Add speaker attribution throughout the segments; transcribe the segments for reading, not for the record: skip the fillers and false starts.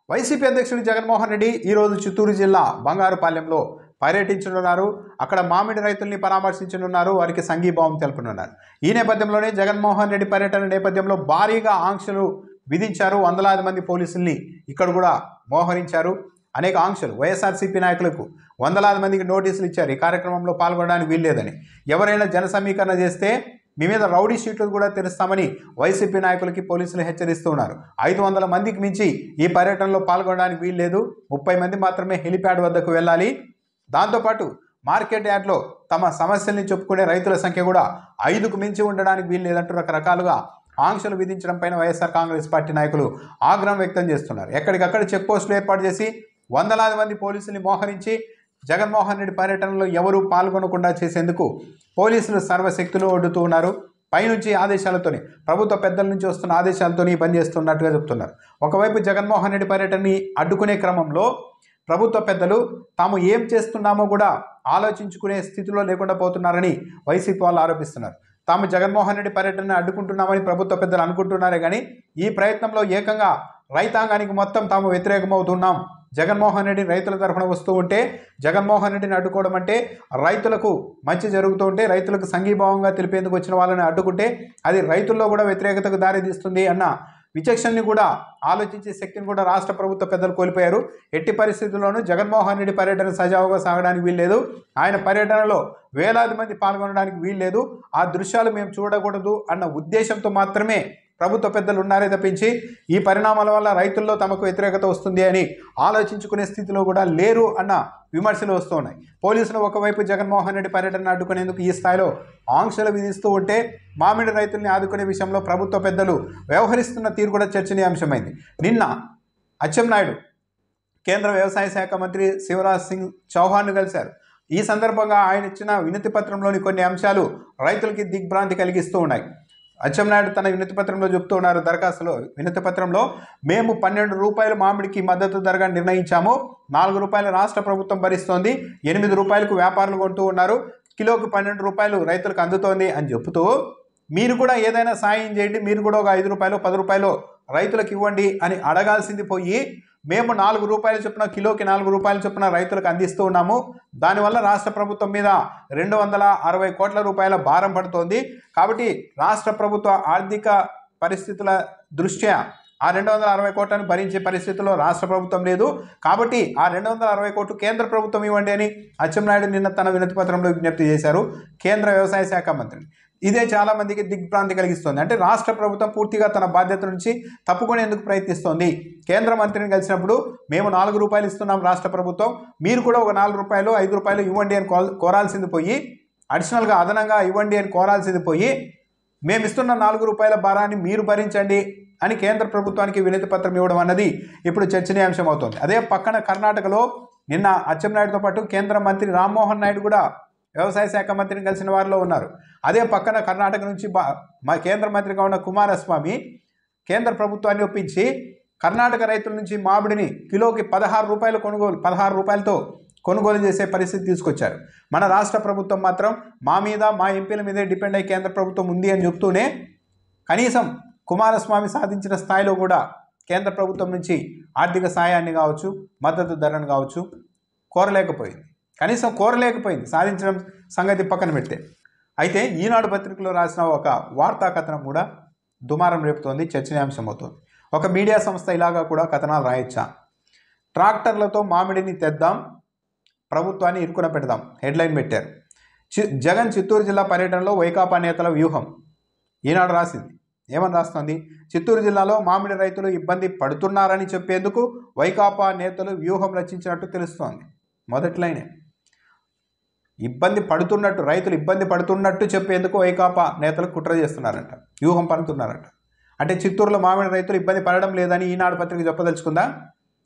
Speaker 1: YCP అధ్యక్షుడు జగన్మోహన్ రెడ్డి ఈరోజు చిత్తూరు జిల్లా బంగారుపాలెంలో పర్యటించనున్నారు. అక్కడ మామిడి రైతుల్ని పరామర్శించనున్నారు. వారికి సంఘీభావం తెలుపనున్నారు. ఈ నేపథ్యంలోనే జగన్మోహన్ రెడ్డి పర్యటన నేపథ్యంలో భారీగా ఆంక్షలు విధించారు. వందలాది మంది పోలీసుల్ని ఇక్కడ కూడా మోహరించారు. అనేక ఆంక్షలు. వైఎస్ఆర్సీపీ నాయకులకు వందలాది మందికి నోటీసులు ఇచ్చారు. ఈ కార్యక్రమంలో పాల్గొనడానికి వీల్లేదని, ఎవరైనా జన సమీకరణ చేస్తే మీ మీద రౌడీ షీట్లు కూడా తెరుస్తామని వైసీపీ నాయకులకి పోలీసులు హెచ్చరిస్తూ ఉన్నారు. 500 మందికి మించి ఈ పర్యటనలో పాల్గొనడానికి వీల్లేదు. 30 మంది మాత్రమే హెలిప్యాడ్ వద్దకు వెళ్ళాలి. దాంతోపాటు మార్కెట్ యార్డ్లో తమ సమస్యల్ని చెప్పుకునే రైతుల సంఖ్య కూడా 5కు మించి ఉండడానికి వీల్లేదంటూ రకరకాలుగా ఆంక్షలు విధించడం పైన వైఎస్ఆర్ కాంగ్రెస్ పార్టీ నాయకులు ఆగ్రహం వ్యక్తం చేస్తున్నారు. ఎక్కడికక్కడ చెక్ పోస్టులు ఏర్పాటు చేసి వందలాది మంది పోలీసుల్ని మోహరించి జగన్మోహన్ రెడ్డి పర్యటనలో ఎవరూ పాల్గొనకుండా చేసేందుకు పోలీసులు సర్వశక్తులు ఒడ్డుతూ ఉన్నారు. పైనుంచి ఆదేశాలతోనే, ప్రభుత్వ పెద్దల నుంచి వస్తున్న ఆదేశాలతోనే పని చేస్తున్నట్టుగా చెప్తున్నారు. ఒకవైపు జగన్మోహన్ రెడ్డి పర్యటనని అడ్డుకునే క్రమంలో ప్రభుత్వ పెద్దలు తాము ఏం చేస్తున్నామో కూడా ఆలోచించుకునే స్థితిలో లేకుండా పోతున్నారని వైసీపీ వాళ్ళు ఆరోపిస్తున్నారు. తాము జగన్మోహన్ రెడ్డి పర్యటనని అడ్డుకుంటున్నామని ప్రభుత్వ పెద్దలు అనుకుంటున్నారే కానీ ఈ ప్రయత్నంలో ఏకంగా రైతాంగానికి మొత్తం తాము వ్యతిరేకమవుతున్నాం. జగన్మోహన్ రెడ్డి రైతుల తరఫున వస్తూ ఉంటే జగన్మోహన్ రెడ్డిని అడ్డుకోవడం అంటే రైతులకు మంచి జరుగుతూ ఉంటే రైతులకు సంఘీభావంగా తెలిపేందుకు వచ్చిన వాళ్ళని అడ్డుకుంటే అది రైతుల్లో కూడా వ్యతిరేకతకు దారితీస్తుంది అన్న విచక్షణని కూడా ఆలోచించే శక్తిని కూడా రాష్ట్ర ప్రభుత్వ పెద్దలు కోల్పోయారు. ఎట్టి పరిస్థితుల్లోనూ జగన్మోహన్ రెడ్డి పర్యటన సజావుగా సాగడానికి వీల్లేదు. ఆయన పర్యటనలో వేలాది మంది పాల్గొనడానికి వీల్లేదు. ఆ దృశ్యాలు మేము చూడకూడదు అన్న ఉద్దేశంతో మాత్రమే ప్రభుత్వ పెద్దలు ఉన్నారే తప్పించి ఈ పరిణామాల వల్ల రైతుల్లో తమకు వ్యతిరేకత వస్తుంది అని ఆలోచించుకునే స్థితిలో కూడా లేరు అన్న విమర్శలు వస్తూ ఉన్నాయి. పోలీసులు ఒకవైపు జగన్మోహన్ రెడ్డి పర్యటన అడ్డుకునేందుకు ఈ స్థాయిలో ఆంక్షలు విధిస్తూ ఉంటే మామిడి రైతుల్ని ఆదుకునే విషయంలో ప్రభుత్వ పెద్దలు వ్యవహరిస్తున్న తీరు కూడా చర్చనీయాంశమైంది. నిన్న అచ్చెన్నాయుడు కేంద్ర వ్యవసాయ శాఖ మంత్రి శివరాజ్ సింగ్ చౌహాన్ను కలిశారు. ఈ సందర్భంగా ఆయన ఇచ్చిన వినతి పత్రంలోని కొన్ని అంశాలు రైతులకి దిగ్భ్రాంతి కలిగిస్తూ ఉన్నాయి. అచ్చెన్నాయుడు తన వినతి పత్రంలో చెప్తూ ఉన్నారు. దరఖాస్తులో వినతి పత్రంలో మేము 12 రూపాయలు మామిడికి మద్దతు ధరగా నిర్ణయించాము. 4 రూపాయలు రాష్ట్ర ప్రభుత్వం భరిస్తోంది. 8 రూపాయలకు వ్యాపారులు కొంటూ ఉన్నారు. కిలోకి 12 రూపాయలు రైతులకు అందుతోంది అని చెబుతూ మీరు కూడా ఏదైనా సాయం చేయండి, మీరు కూడా ఒక 5 రూపాయలు 10 రూపాయలు రైతులకు ఇవ్వండి అని అడగాల్సింది పోయి మేము 4 రూపాయలు చొప్పున కిలోకి 4 రూపాయలు చొప్పున రైతులకు అందిస్తూ ఉన్నాము. దానివల్ల రాష్ట్ర ప్రభుత్వం మీద 260 కోట్ల రూపాయల భారం పడుతోంది. కాబట్టి రాష్ట్ర ప్రభుత్వ ఆర్థిక పరిస్థితుల దృష్ట్యా ఆ 260 కోట్లను భరించే పరిస్థితుల్లో రాష్ట్ర ప్రభుత్వం లేదు. కాబట్టి ఆ 260 కోట్లు కేంద్ర ప్రభుత్వం ఇవ్వండి అని అచ్చెన్నాయుడు నిన్న తన వినతి పత్రంలో విజ్ఞప్తి చేశారు కేంద్ర వ్యవసాయ శాఖ మంత్రిని. ఇదే చాలామందికి దిగ్భ్రాంతి కలిగిస్తుంది. అంటే రాష్ట్ర ప్రభుత్వం పూర్తిగా తన బాధ్యత నుంచి తప్పుకునేందుకు ప్రయత్నిస్తోంది. కేంద్ర మంత్రిని కలిసినప్పుడు మేము 4 రూపాయలు ఇస్తున్నాం రాష్ట్ర ప్రభుత్వం, మీరు కూడా ఒక 4 రూపాయలు 5 రూపాయలు ఇవ్వండి అని కోరాల్సింది పోయి, అడిషనల్గా అదనంగా ఇవ్వండి అని కోరాల్సింది పోయి మేము ఇస్తున్న 4 రూపాయల భారాన్ని మీరు భరించండి అని కేంద్ర ప్రభుత్వానికి వినతి పత్రం ఇవ్వడం అన్నది ఇప్పుడు చర్చనీయాంశం అవుతుంది. అదే పక్కన కర్ణాటకలో నిన్న అచ్చెన్నాయుడుతో పాటు కేంద్ర మంత్రి రామ్మోహన్ నాయుడు కూడా వ్యవసాయ శాఖ మంత్రిని కలిసిన వారిలో ఉన్నారు. అదే పక్కన కర్ణాటక నుంచి మా కేంద్ర మంత్రిగా ఉన్న కుమారస్వామి కేంద్ర ప్రభుత్వాన్ని ఒప్పించి కర్ణాటక రైతుల నుంచి మామిడిని కిలోకి 16 రూపాయలతో కొనుగోలు చేసే పరిస్థితి తీసుకొచ్చారు. మన రాష్ట్ర ప్రభుత్వం మాత్రం మా మీద మా ఎంపీల మీదే డిపెండ్ అయ్యి కేంద్ర ప్రభుత్వం ఉంది అని చెప్తూనే కనీసం కుమారస్వామి సాధించిన స్థాయిలో కూడా కేంద్ర ప్రభుత్వం నుంచి ఆర్థిక సాయాన్ని కావచ్చు, మద్దతు ధరను కావచ్చు కోరలేకపోయింది. కనీసం కోరలేకపోయింది, సాధించడం సంగతి పక్కన పెడితే. అయితే ఈనాడు పత్రికలో రాసిన ఒక వార్తా కథనం కూడా దుమారం రేపుతోంది, చర్చనీయాంశం అవుతుంది. ఒక మీడియా సంస్థ ఇలాగా కూడా కథనాలు రాయొచ్చా? ట్రాక్టర్లతో మామిడిని తెద్దాం, ప్రభుత్వాన్ని ఇరుకున పెడదాం హెడ్లైన్ పెట్టారు. జగన్ చిత్తూరు జిల్లా పర్యటనలో వైకాపా నేతల వ్యూహం. ఈనాడు రాసింది. ఏమని రాస్తుంది? చిత్తూరు జిల్లాలో మామిడి రైతులు ఇబ్బంది పడుతున్నారని చెప్పేందుకు వైకాపా నేతలు వ్యూహం రచించినట్టు తెలుస్తోంది. మొదటి లైనే ఇబ్బంది పడుతున్నట్టు, రైతులు ఇబ్బంది పడుతున్నట్టు చెప్పేందుకు వైకాపా నేతలు కుట్ర చేస్తున్నారంట, వ్యూహం పడుతున్నారంట. అంటే చిత్తూరులో మామిడి రైతులు ఇబ్బంది పడడం లేదని ఈనాడు పత్రిక చెప్పదలుచుకుందా?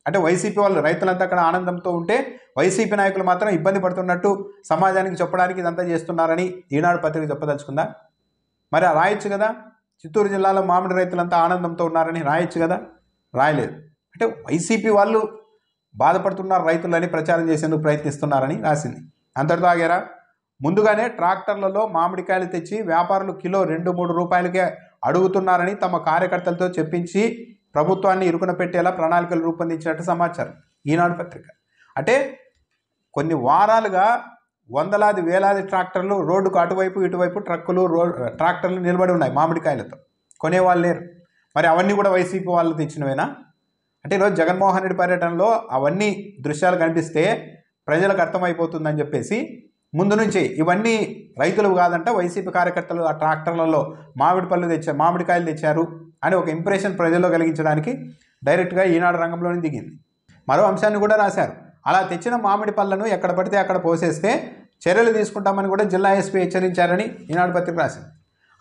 Speaker 1: అంటే వైసీపీ వాళ్ళు రైతులంతా అక్కడ ఆనందంతో ఉంటే వైసీపీ నాయకులు మాత్రం ఇబ్బంది పడుతున్నట్టు సమాజానికి చెప్పడానికి ఇదంతా చేస్తున్నారని ఈనాడు పత్రిక చెప్పదలుచుకుందా? మరి రాయొచ్చు కదా, చిత్తూరు జిల్లాలో మామిడి రైతులంతా ఆనందంతో ఉన్నారని రాయొచ్చు కదా, రాయలేదు. అంటే వైసీపీ వాళ్ళు బాధపడుతున్నారు రైతులని ప్రచారం చేసేందుకు ప్రయత్నిస్తున్నారని రాసింది. అంతటితో ఆగారా? ముందుగానే ట్రాక్టర్లలో మామిడికాయలు తెచ్చి వ్యాపారులు కిలో 2-3 రూపాయలకే అడుగుతున్నారని తమ కార్యకర్తలతో చెప్పించి ప్రభుత్వాన్ని ఇరుకున పెట్టేలా ప్రణాళికలు రూపొందించినట్టు సమాచారం. ఈనాడు పత్రిక. అంటే కొన్ని వారాలుగా వందలాది వేలాది ట్రాక్టర్లు రోడ్డుకు అటువైపు ఇటువైపు ట్రాక్టర్లు నిలబడి ఉన్నాయి మామిడికాయలతో. కొనేవాళ్ళు లేరు. మరి అవన్నీ కూడా వైసీపీ వాళ్ళు తెచ్చినవేనా? అంటే ఈరోజు జగన్మోహన్ రెడ్డి పర్యటనలో అవన్నీ దృశ్యాలు కనిపిస్తే ప్రజలకు అర్థమైపోతుందని చెప్పేసి ముందు నుంచి ఇవన్నీ రైతులు కాదంట, వైసీపీ కార్యకర్తలు ఆ ట్రాక్టర్లలో మామిడికాయలు తెచ్చారు అని ఒక ఇంప్రెషన్ ప్రజల్లో కలిగించడానికి డైరెక్ట్గా ఈనాడు రంగంలోనే దిగింది. మరో అంశాన్ని కూడా రాశారు. అలా తెచ్చిన మామిడి పళ్ళను ఎక్కడ పడితే అక్కడ పోసేస్తే చర్యలు తీసుకుంటామని కూడా జిల్లా ఎస్పీ హెచ్చరించారని ఈనాడు పత్రిక రాసింది.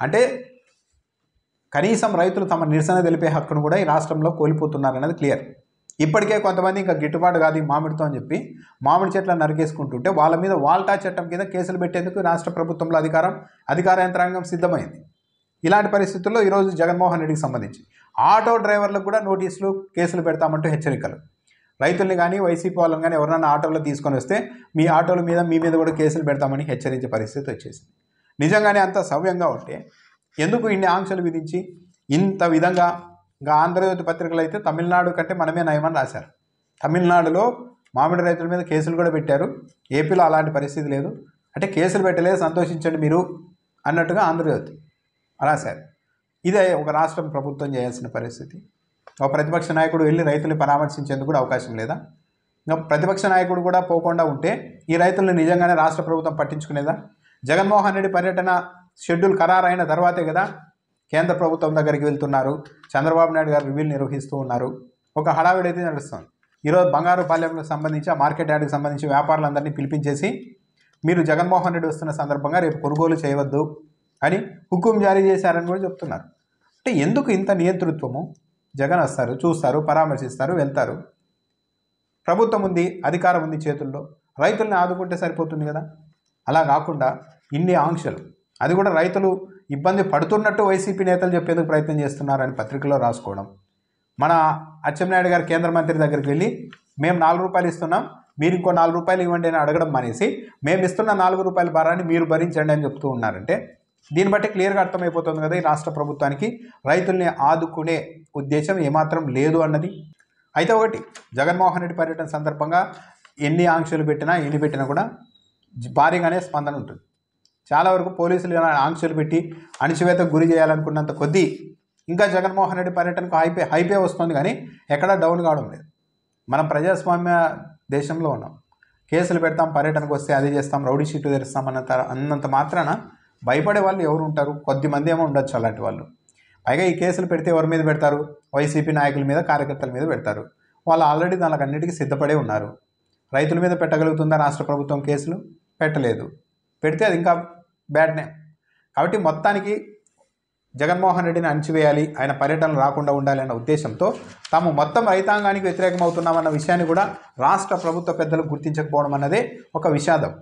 Speaker 1: అంటే కనీసం రైతులు తమ నిరసన తెలిపే హక్కును కూడా ఈ రాష్ట్రంలో కోల్పోతున్నారన్నది క్లియర్. ఇప్పటికే కొంతమంది ఇంకా గిట్టుబాటు కాదు ఈ మామిడితో అని చెప్పి మామిడి చెట్లను నరికేసుకుంటుంటే వాళ్ళ మీద వాల్టా చట్టం కింద కేసులు పెట్టేందుకు రాష్ట్ర ప్రభుత్వంలో అధికార యంత్రాంగం సిద్ధమైంది. ఇలాంటి పరిస్థితుల్లో ఈరోజు జగన్మోహన్ రెడ్డికి సంబంధించి ఆటో డ్రైవర్లకు కూడా నోటీసులు, కేసులు పెడతామంటూ హెచ్చరికలు. రైతుల్ని కానీ వైసీపీ వాళ్ళని కానీ ఎవరైనా ఆటోలో తీసుకొని వస్తే మీ ఆటోల మీద మీ మీద కూడా కేసులు పెడతామని హెచ్చరించే పరిస్థితి వచ్చేసింది. నిజంగానే అంత సవ్యంగా ఉంటే ఎందుకు ఇన్ని ఆంక్షలు విధించి ఇంత విధంగా? ఇంకా ఆంధ్రజ్యోతి పత్రికలు అయితే తమిళనాడు కంటే మనమే నయమని రాశారు. తమిళనాడులో మామిడి రైతుల మీద కేసులు కూడా పెట్టారు. ఏపీలో అలాంటి పరిస్థితి లేదు. అంటే కేసులు పెట్టలేదు, సంతోషించండి మీరు అన్నట్టుగా ఆంధ్రజ్యోతి రాశారు. ఇదే ఒక రాష్ట్రం ప్రభుత్వం చేయాల్సిన పరిస్థితి. ఒక ప్రతిపక్ష నాయకుడు వెళ్ళి రైతుల్ని పరామర్శించేందుకు కూడా అవకాశం లేదా? ఇంకా ప్రతిపక్ష నాయకుడు కూడా పోకుండా ఉంటే ఈ రైతులను నిజంగానే రాష్ట్ర ప్రభుత్వం పట్టించుకునేదా? జగన్మోహన్ రెడ్డి పర్యటన షెడ్యూల్ ఖరారైన తర్వాతే కదా కేంద్ర ప్రభుత్వం దగ్గరికి వెళ్తున్నారు. చంద్రబాబు నాయుడు గారు రివ్యూలు నిర్వహిస్తూ ఉన్నారు. ఒక హడావిడైతే నడుస్తుంది. ఈరోజు బంగారుపాలెంకు సంబంధించి ఆ మార్కెట్ యార్డ్కి సంబంధించి వ్యాపారులందరినీ పిలిపించేసి మీరు జగన్మోహన్ రెడ్డి వస్తున్న సందర్భంగా రేపు కొనుగోలు చేయవద్దు అని హుకుం జారీ చేశారని కూడా చెప్తున్నారు. అంటే ఎందుకు ఇంత నియంతృత్వము? జగన్ వస్తారు, చూస్తారు, పరామర్శిస్తారు, వెళ్తారు. ప్రభుత్వం ఉంది, అధికారం ఉంది చేతుల్లో, రైతుల్ని ఆదుకుంటే సరిపోతుంది కదా. అలా కాకుండా ఇన్ని ఆంక్షలు, అది కూడా రైతులు ఇబ్బంది పడుతున్నట్టు వైసీపీ నేతలు చెప్పేందుకు ప్రయత్నం చేస్తున్నారని పత్రికలో రాసుకోవడం. మన అచ్చెన్నాయుడు గారు కేంద్ర మంత్రి దగ్గరికి వెళ్ళి మేము 4 రూపాయలు ఇస్తున్నాం, మీరు ఇంకో 4 రూపాయలు ఇవ్వండి అని అడగడం మానేసి మేము ఇస్తున్న 4 రూపాయల భారాన్ని మీరు భరించండి అని చెప్తూ ఉన్నారంటే దీన్ని బట్టి క్లియర్గా అర్థమైపోతుంది కదా ఈ రాష్ట్ర ప్రభుత్వానికి రైతుల్ని ఆదుకునే ఉద్దేశం ఏమాత్రం లేదు అన్నది. అయితే ఒకటి, జగన్మోహన్ రెడ్డి పర్యటన సందర్భంగా ఎన్ని ఆంక్షలు పెట్టినా కూడా భారీగానే స్పందన ఉంటుంది. చాలా వరకు పోలీసులు ఆంక్షలు పెట్టి అణిచివేతకు గురి చేయాలనుకున్నంత కొద్దీ ఇంకా జగన్మోహన్ రెడ్డి పర్యటనకు హైపే వస్తుంది, కానీ ఎక్కడా డౌన్ కావడం లేదు. మనం ప్రజాస్వామ్య దేశంలో ఉన్నాం. కేసులు పెడతాం, పర్యటనకు వస్తే అది చేస్తాం, రౌడీ షీట్లు తెరుస్తాం అన్నంత మాత్రాన భయపడే వాళ్ళు ఎవరు ఉంటారు? కొద్దిమంది ఏమో ఉండొచ్చు అలాంటి వాళ్ళు. పైగా ఈ కేసులు పెడితే ఎవరి మీద పెడతారు? వైసీపీ నాయకుల మీద, కార్యకర్తల మీద పెడతారు. వాళ్ళు ఆల్రెడీ దానికి అన్నిటికీ సిద్ధపడే ఉన్నారు. రైతుల మీద పెట్టగలుగుతుందా రాష్ట్ర ప్రభుత్వం కేసులు? పెట్టలేదు. పెడితే అది ఇంకా బ్యాడ్ నేమ్. కాబట్టి మొత్తానికి జగన్మోహన్ రెడ్డిని అణిచివేయాలి, ఆయన పర్యటనలు రాకుండా ఉండాలి అన్న ఉద్దేశంతో తాము మొత్తం రైతాంగానికి వ్యతిరేకమవుతున్నామన్న విషయాన్ని కూడా రాష్ట్ర ప్రభుత్వ పెద్దలు గుర్తించకపోవడం అన్నదే ఒక విషాదం.